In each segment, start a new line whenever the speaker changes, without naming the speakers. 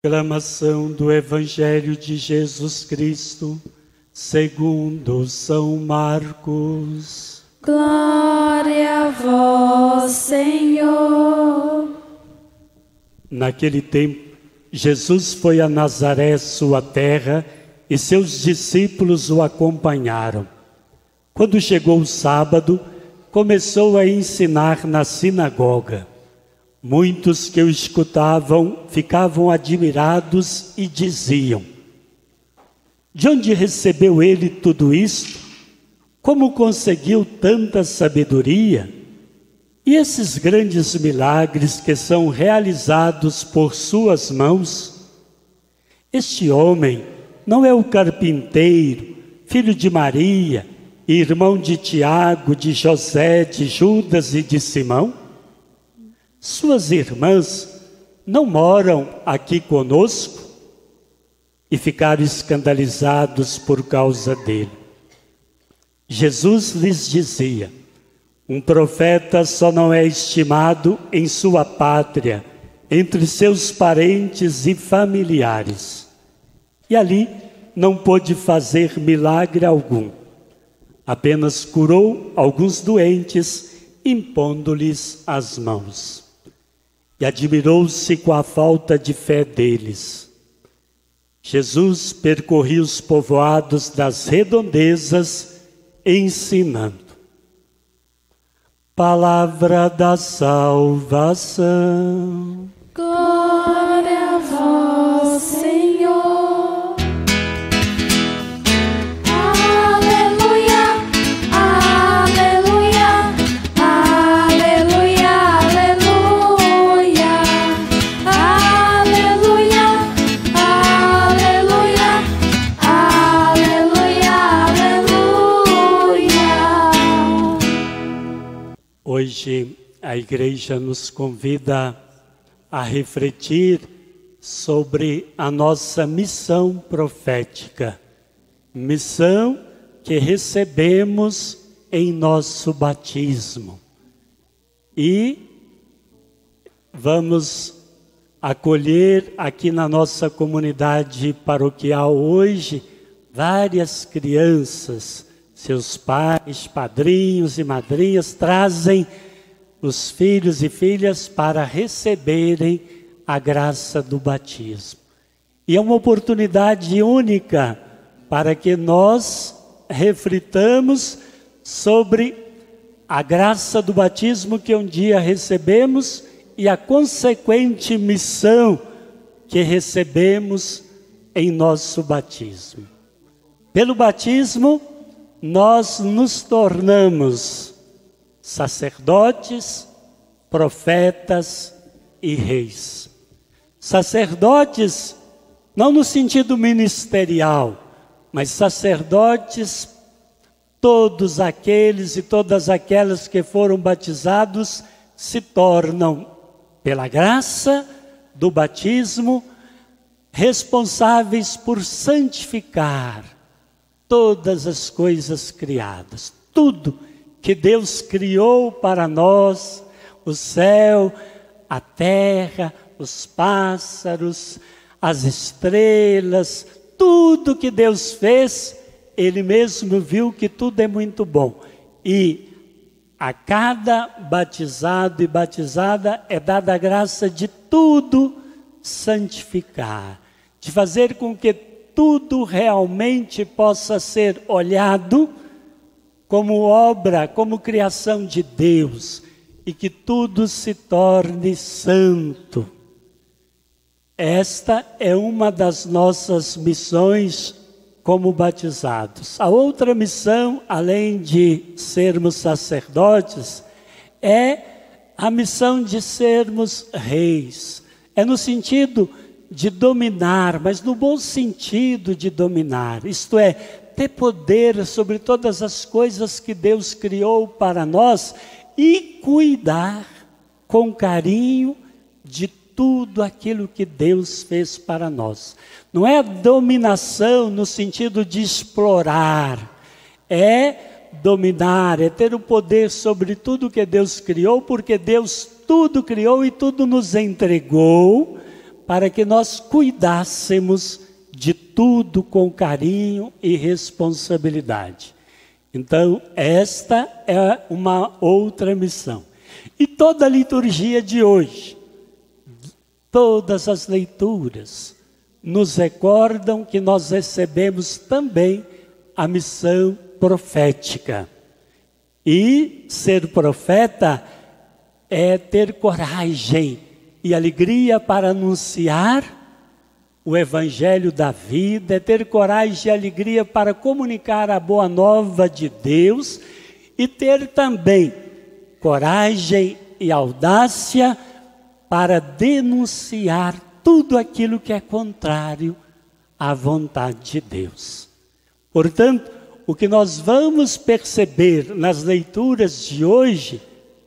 Proclamação do Evangelho de Jesus Cristo, segundo São Marcos.
Glória a vós, Senhor.
Naquele tempo, Jesus foi a Nazaré, sua terra, e seus discípulos o acompanharam. Quando chegou o sábado, começou a ensinar na sinagoga. Muitos que o escutavam ficavam admirados e diziam: de onde recebeu ele tudo isto? Como conseguiu tanta sabedoria? E esses grandes milagres que são realizados por suas mãos? Este homem não é o carpinteiro, filho de Maria, irmão de Tiago, de José, de Judas e de Simão? Suas irmãs não moram aqui conosco? E ficaram escandalizados por causa dele. Jesus lhes dizia: um profeta só não é estimado em sua pátria, entre seus parentes e familiares. E ali não pôde fazer milagre algum. Apenas curou alguns doentes, impondo-lhes as mãos. E admirou-se com a falta de fé deles. Jesus percorria os povoados das redondezas, ensinando. Palavra da salvação.
Glória a vós, Senhor.
Hoje a igreja nos convida a refletir sobre a nossa missão profética. Missão que recebemos em nosso batismo. E vamos acolher aqui na nossa comunidade paroquial hoje várias crianças. Seus pais, padrinhos e madrinhas trazem os filhos e filhas para receberem a graça do batismo. E é uma oportunidade única para que nós reflitamos sobre a graça do batismo que um dia recebemos e a consequente missão que recebemos em nosso batismo. Pelo batismo, nós nos tornamos sacerdotes, profetas e reis. Sacerdotes, não no sentido ministerial, mas sacerdotes, todos aqueles e todas aquelas que foram batizados se tornam, pela graça do batismo, responsáveis por santificar todas as coisas criadas, tudo que Deus criou para nós, o céu, a terra, os pássaros, as estrelas, tudo que Deus fez, Ele mesmo viu que tudo é muito bom. E a cada batizado e batizada é dada a graça de tudo santificar, de fazer com que tudo realmente possa ser olhado como obra, como criação de Deus, e que tudo se torne santo. Esta é uma das nossas missões como batizados. A outra missão, além de sermos sacerdotes, é a missão de sermos reis. É no sentido de dominar, mas no bom sentido de dominar, isto é, ter poder sobre todas as coisas que Deus criou para nós e cuidar com carinho de tudo aquilo que Deus fez para nós. Não é a dominação no sentido de explorar, é dominar, é ter o poder sobre tudo que Deus criou, porque Deus tudo criou e tudo nos entregou para que nós cuidássemos de tudo com carinho e responsabilidade. Então, esta é uma outra missão. E toda a liturgia de hoje, todas as leituras, nos recordam que nós recebemos também a missão profética. E ser profeta é ter coragem e alegria para anunciar o evangelho da vida, é ter coragem e alegria para comunicar a boa nova de Deus e ter também coragem e audácia para denunciar tudo aquilo que é contrário à vontade de Deus. Portanto, o que nós vamos perceber nas leituras de hoje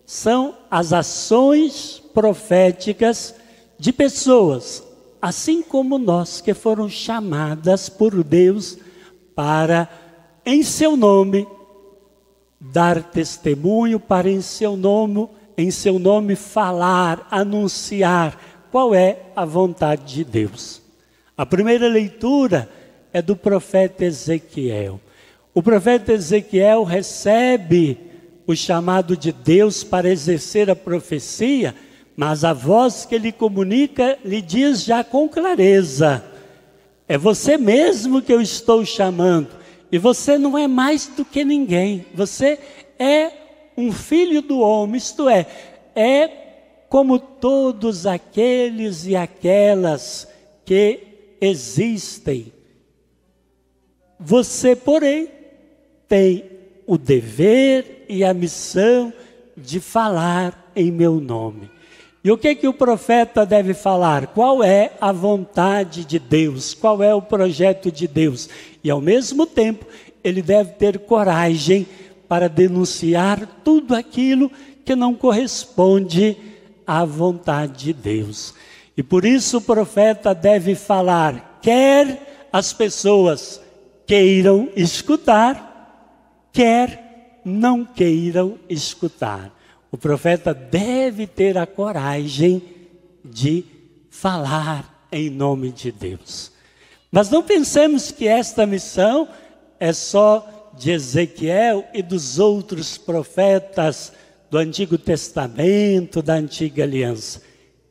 são as ações proféticas de pessoas, assim como nós, que foram chamadas por Deus para, em seu nome, dar testemunho, para em seu nome falar, anunciar qual é a vontade de Deus. A primeira leitura é do profeta Ezequiel. O profeta Ezequiel recebe o chamado de Deus para exercer a profecia, mas a voz que ele comunica lhe diz já com clareza: é você mesmo que eu estou chamando, e você não é mais do que ninguém, você é um filho do homem, isto é como todos aqueles e aquelas que existem. Você, porém, tem o dever e a missão de falar em meu nome. E o que o profeta deve falar? Qual é a vontade de Deus? Qual é o projeto de Deus? E ao mesmo tempo, ele deve ter coragem para denunciar tudo aquilo que não corresponde à vontade de Deus. E por isso o profeta deve falar, quer as pessoas queiram escutar, quer não queiram escutar. O profeta deve ter a coragem de falar em nome de Deus. Mas não pensemos que esta missão é só de Ezequiel e dos outros profetas do Antigo Testamento, da Antiga Aliança.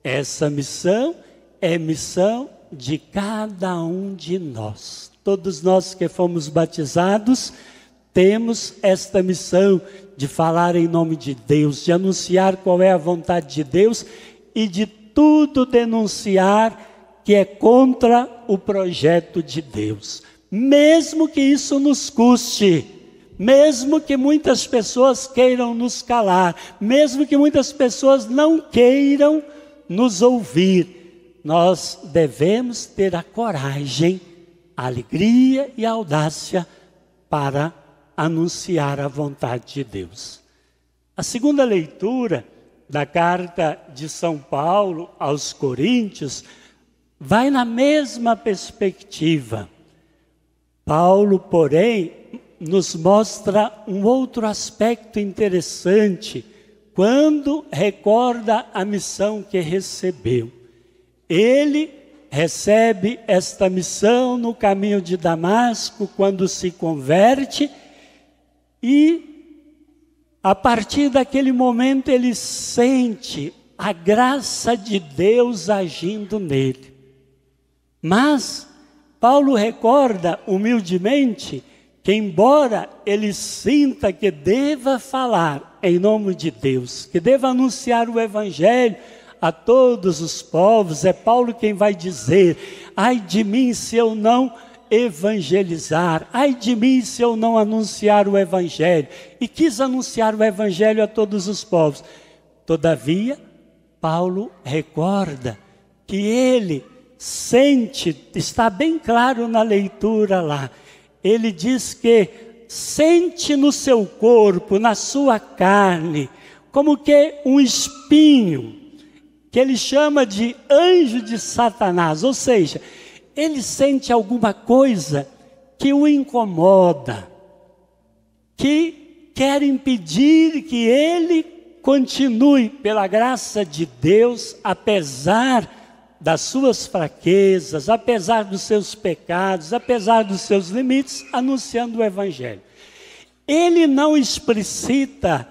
Essa missão é missão de cada um de nós. Todos nós que fomos batizados temos esta missão de falar em nome de Deus, de anunciar qual é a vontade de Deus e de tudo denunciar que é contra o projeto de Deus. Mesmo que isso nos custe, mesmo que muitas pessoas queiram nos calar, mesmo que muitas pessoas não queiram nos ouvir, nós devemos ter a coragem, a alegria e a audácia para anunciar a vontade de Deus. A segunda leitura da carta de São Paulo aos Coríntios vai na mesma perspectiva. Paulo, porém, nos mostra um outro aspecto interessante quando recorda a missão que recebeu. Ele recebe esta missão no caminho de Damasco, quando se converte, e a partir daquele momento ele sente a graça de Deus agindo nele. Mas Paulo recorda humildemente que, embora ele sinta que deva falar em nome de Deus, que deva anunciar o evangelho a todos os povos, é Paulo quem vai dizer: ai de mim se eu não evangelizar, ai de mim se eu não anunciar o evangelho. E quis anunciar o evangelho a todos os povos. Todavia, Paulo recorda que ele sente, está bem claro na leitura lá, ele diz que sente no seu corpo, na sua carne, como que um espinho, que ele chama de anjo de Satanás, ou seja, ele sente alguma coisa que o incomoda, que quer impedir que ele continue, pela graça de Deus, apesar das suas fraquezas, apesar dos seus pecados, apesar dos seus limites, anunciando o Evangelho. Ele não explicita,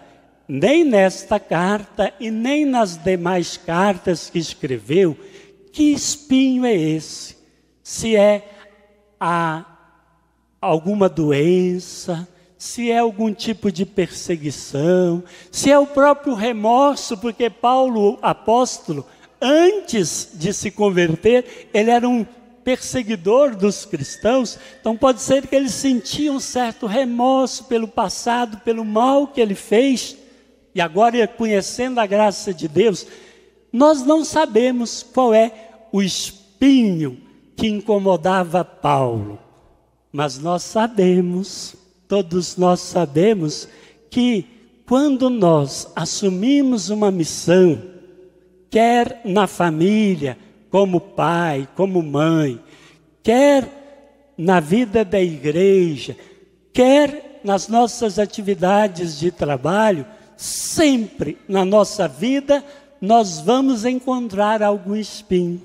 nem nesta carta e nem nas demais cartas que escreveu, que espinho é esse. Se é alguma doença, se é algum tipo de perseguição, se é o próprio remorso, porque Paulo, apóstolo, antes de se converter, ele era um perseguidor dos cristãos, então pode ser que ele sentia um certo remorso pelo passado, pelo mal que ele fez, e agora conhecendo a graça de Deus, nós não sabemos qual é o espinho que incomodava Paulo, mas nós sabemos, todos nós sabemos, que quando nós assumimos uma missão, quer na família, como pai, como mãe, quer na vida da igreja, quer nas nossas atividades de trabalho, sempre na nossa vida nós vamos encontrar algum espinho,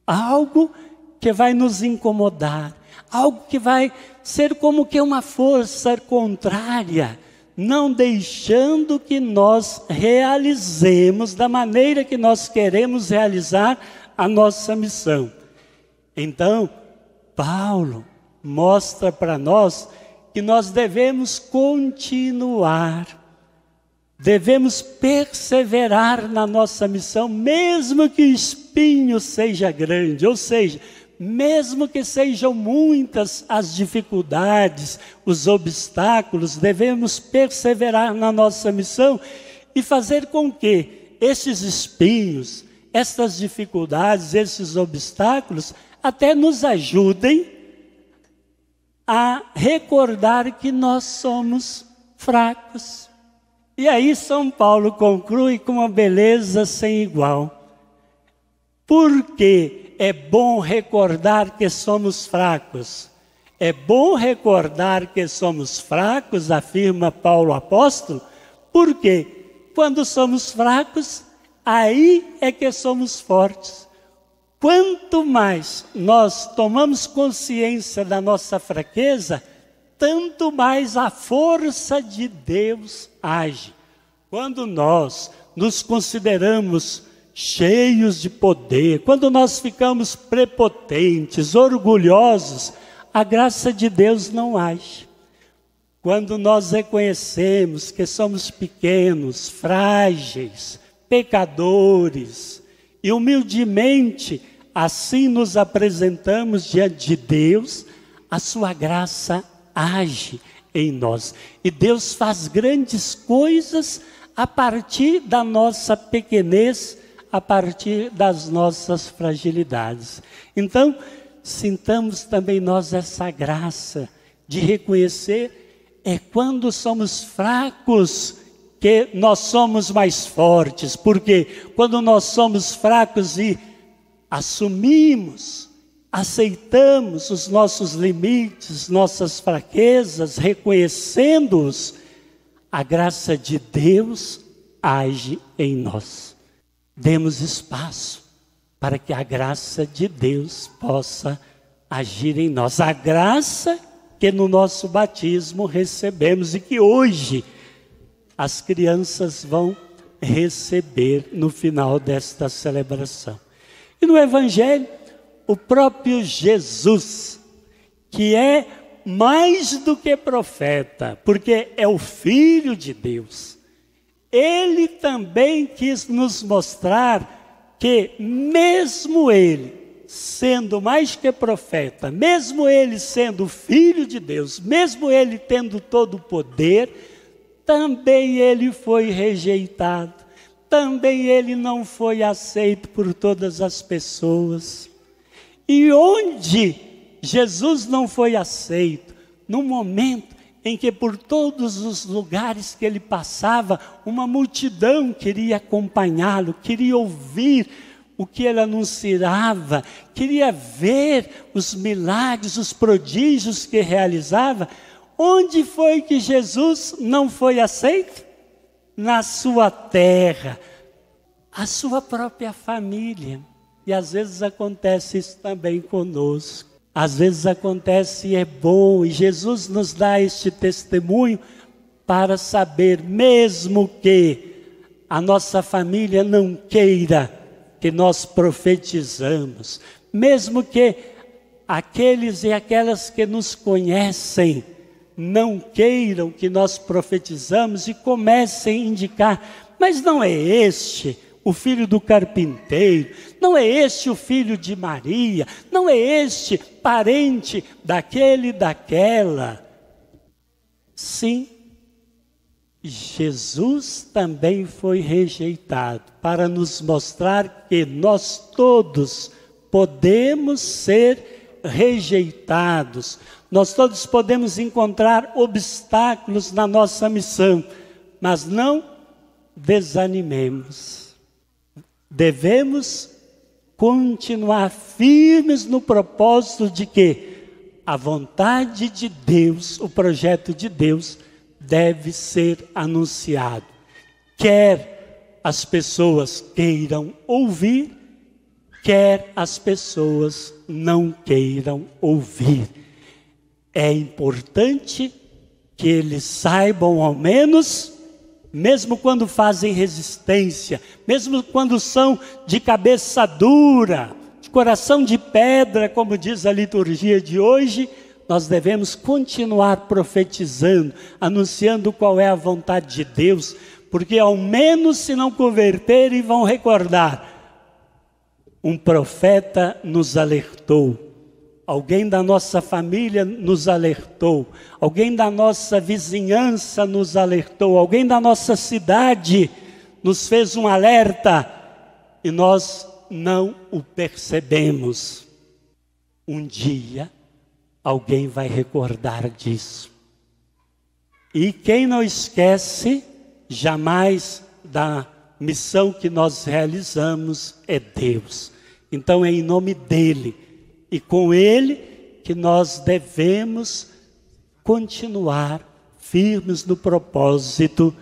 algo que vai nos incomodar, algo que vai ser como que uma força contrária, não deixando que nós realizemos da maneira que nós queremos realizar a nossa missão. Então, Paulo mostra para nós que nós devemos continuar, devemos perseverar na nossa missão, mesmo que o espinho seja grande, ou seja, mesmo que sejam muitas as dificuldades, os obstáculos, devemos perseverar na nossa missão e fazer com que esses espinhos, essas dificuldades, esses obstáculos, até nos ajudem a recordar que nós somos fracos. E aí São Paulo conclui com uma beleza sem igual. Porque é bom recordar que somos fracos. É bom recordar que somos fracos, afirma Paulo apóstolo, porque quando somos fracos, aí é que somos fortes. Quanto mais nós tomamos consciência da nossa fraqueza, tanto mais a força de Deus age. Quando nós nos consideramos cheios de poder, quando nós ficamos prepotentes, orgulhosos, a graça de Deus não age. Quando nós reconhecemos que somos pequenos, frágeis, pecadores, e humildemente assim nos apresentamos diante de Deus, a sua graça age em nós. E Deus faz grandes coisas a partir da nossa pequenez, a partir das nossas fragilidades. Então, sintamos também nós essa graça de reconhecer, é quando somos fracos que nós somos mais fortes, porque quando nós somos fracos e assumimos, aceitamos os nossos limites, nossas fraquezas, reconhecendo-os, a graça de Deus age em nós. Demos espaço para que a graça de Deus possa agir em nós. A graça que no nosso batismo recebemos e que hoje as crianças vão receber no final desta celebração. E no Evangelho, o próprio Jesus, que é mais do que profeta, porque é o Filho de Deus, ele também quis nos mostrar que mesmo ele sendo mais que profeta, mesmo ele sendo Filho de Deus, mesmo ele tendo todo o poder, também ele foi rejeitado, também ele não foi aceito por todas as pessoas. E onde Jesus não foi aceito? No momento em que por todos os lugares que ele passava, uma multidão queria acompanhá-lo, queria ouvir o que ele anunciava, queria ver os milagres, os prodígios que realizava. Onde foi que Jesus não foi aceito? Na sua terra, a sua própria família. E E às vezes acontece isso também conosco. Às vezes acontece e é bom, e Jesus nos dá este testemunho para saber, mesmo que a nossa família não queira que nós profetizamos, mesmo que aqueles e aquelas que nos conhecem não queiram que nós profetizamos e comecem a indicar, mas não é este o filho do carpinteiro, não é este o filho de Maria, não é este parente daquele e daquela. Sim, Jesus também foi rejeitado para nos mostrar que nós todos podemos ser rejeitados, nós todos podemos encontrar obstáculos na nossa missão, mas não desanimemos. Devemos continuar firmes no propósito de que a vontade de Deus, o projeto de Deus, deve ser anunciado. Quer as pessoas queiram ouvir, quer as pessoas não queiram ouvir. É importante que eles saibam ao menos, mesmo quando fazem resistência, mesmo quando são de cabeça dura, de coração de pedra, como diz a liturgia de hoje, nós devemos continuar profetizando, anunciando qual é a vontade de Deus, porque ao menos se não converterem vão recordar, um profeta nos alertou, alguém da nossa família nos alertou, alguém da nossa vizinhança nos alertou, alguém da nossa cidade nos fez um alerta e nós não o percebemos. Um dia alguém vai recordar disso. E quem não esquece jamais da missão que nós realizamos é Deus. Então é em nome dele e com ele que nós devemos continuar firmes no propósito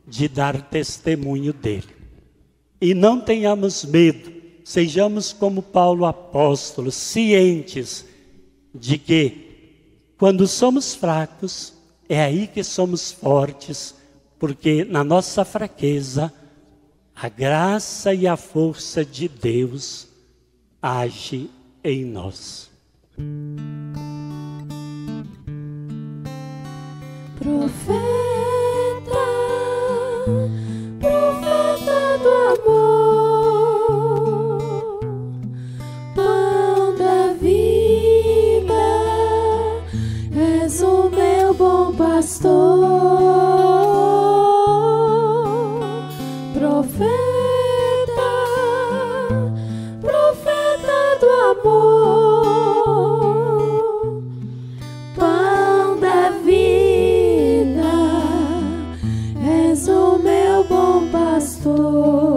de dar testemunho dele. E não tenhamos medo, sejamos como Paulo apóstolo, cientes de que quando somos fracos, é aí que somos fortes, porque na nossa fraqueza, a graça e a força de Deus age em nós.
Profeta, profeta do amor, pão da vida, és o meu bom pastor. Profeta, profeta do amor, pão da vida, és o meu bom pastor.